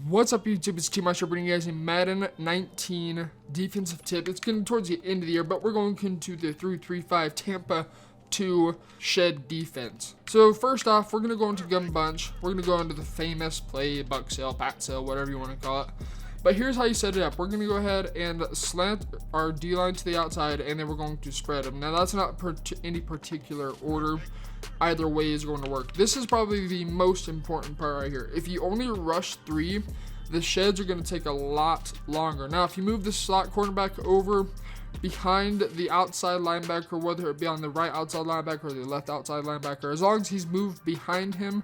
What's up, YouTube? It's Team Master bringing you guys a Madden 19 defensive tip. It's getting towards the end of the year, but we're going into the 3-3-5 Tampa 2 shed defense. So first off, we're going to go into gun bunch. We're going to go into the famous play, buck sale, pat sale, whatever you want to call it. But here's how you set it up. We're going to go ahead and slant our D-line to the outside, and then we're going to spread them. Now, that's not any particular order. Either way is going to work. This is probably the most important part right here. If you only rush 3, the sheds are going to take a lot longer. Now, if you move the slot cornerback over behind the outside linebacker, whether it be on the right outside linebacker or the left outside linebacker, as long as he's moved behind him,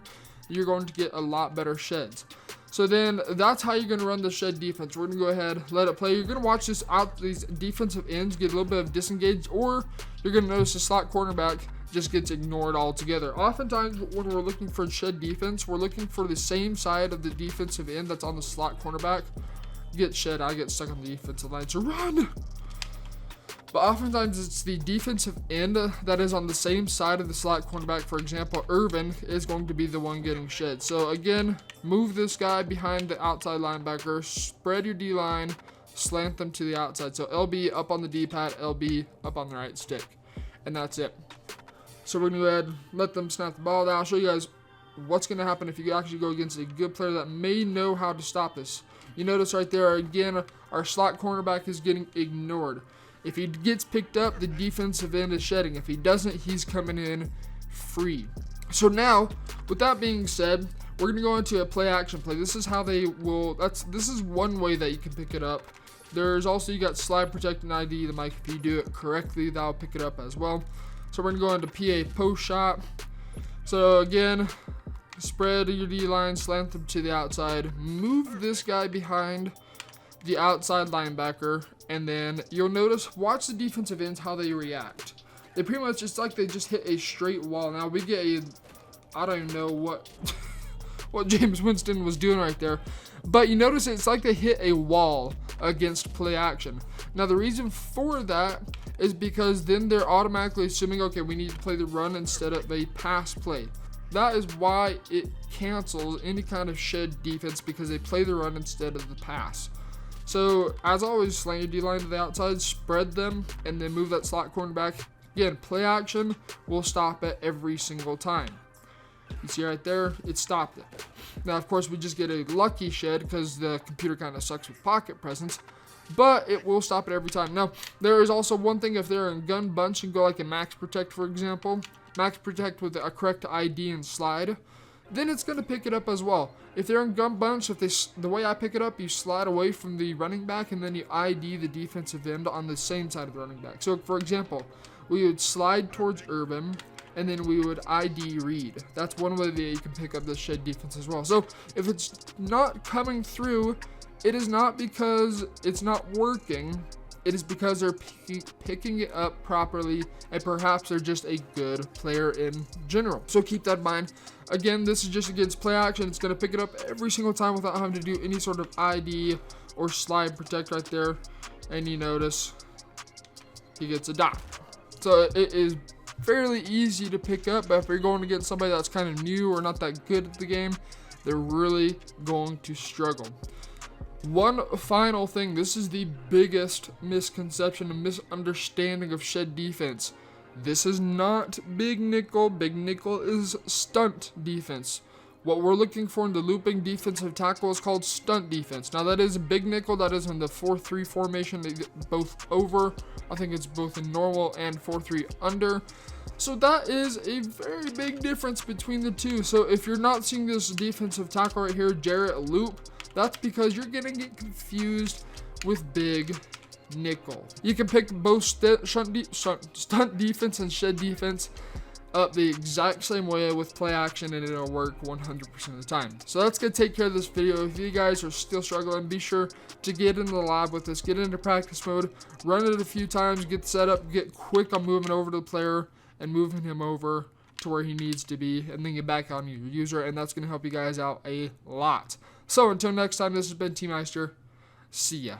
you're going to get a lot better sheds. So then that's how you're going to run the shed defense. We're going to go ahead, let it play. You're going to watch this out, these defensive ends get a little bit of disengaged, or you're going to notice the slot cornerback just gets ignored altogether. Oftentimes when we're looking for shed defense, we're looking for the same side of the defensive end that's on the slot cornerback. Get shed, I get stuck on the defensive line, so run! But oftentimes it's the defensive end that is on the same side of the slot cornerback. For example, Irvin is going to be the one getting shed. So again, move this guy behind the outside linebacker, spread your D-line, slant them to the outside. So LB up on the D-pad, LB up on the right stick. And that's it. So we're going to go ahead and let them snap the ball down. I'll show you guys what's going to happen if you actually go against a good player that may know how to stop this. You notice right there, again, our slot cornerback is getting ignored. If he gets picked up, the defensive end is shedding. If he doesn't, he's coming in free. So now, with that being said, we're going to go into a play action play. This is how they will, this is one way that you can pick it up. There's also, you got slide, protect, and ID. The mic, if you do it correctly, that'll pick it up as well. So we're going to go into PA post shot. So again, spread your D-line, slant them to the outside, move this guy behind the outside linebacker, and then you'll notice, watch the defensive ends, how they react. They pretty much, it's like they just hit a straight wall. Now we get a, I don't even know what, what James Winston was doing right there. But you notice it's like they hit a wall against play action. Now the reason for that is because then they're automatically assuming, okay, we need to play the run instead of a pass play. That is why it cancels any kind of shed defense, because they play the run instead of the pass. So as always, slant your D-line to the outside, spread them, and then move that slot cornerback. Again, play action will stop it every single time. You see right there, it stopped it. Now, of course, we just get a lucky shed because the computer kind of sucks with pocket presence, but it will stop it every time. Now, there is also one thing, if they're in gun bunch and go like a max protect, for example, max protect with a correct ID and slide, then it's going to pick it up as well. If they're in gun bunch, the way I pick it up, you slide away from the running back and then you ID the defensive end on the same side of the running back. So, for example, we would slide towards Urban, and then we would ID Reed. That's one way that you can pick up the shed defense as well. So if it's not coming through, it is not because it's not working. It is because they're picking it up properly, and perhaps they're just a good player in general. So keep that in mind. Again, this is just against play action. It's going to pick it up every single time without having to do any sort of ID or slide protect right there. And you notice he gets a dot. So it is fairly easy to pick up, but if you're going against somebody that's kind of new or not that good at the game, they're really going to struggle. One final thing, this is the biggest misconception and misunderstanding of shed defense. This is not big nickel. Big nickel is stunt defense. What we're looking for in the looping defensive tackle is called stunt defense. Now that is a big nickel, that is in the 4-3 formation. They get both over. I think it's both in normal and 4-3 under. So that is a very big difference between the two. So if you're not seeing this defensive tackle right here, Jarrett loop, that's because you're gonna get confused with big nickel. You can pick both stunt defense and shed defense up the exact same way with play action, and it'll work 100% of the time. So that's gonna take care of this video. If you guys are still struggling, be sure to get in the lab with this, get into practice mode, run it a few times, get set up, get quick on moving over to the player and moving him over to where he needs to be, and then get back on your user, and that's gonna help you guys out a lot. So until next time, this has been Team Meister. See ya.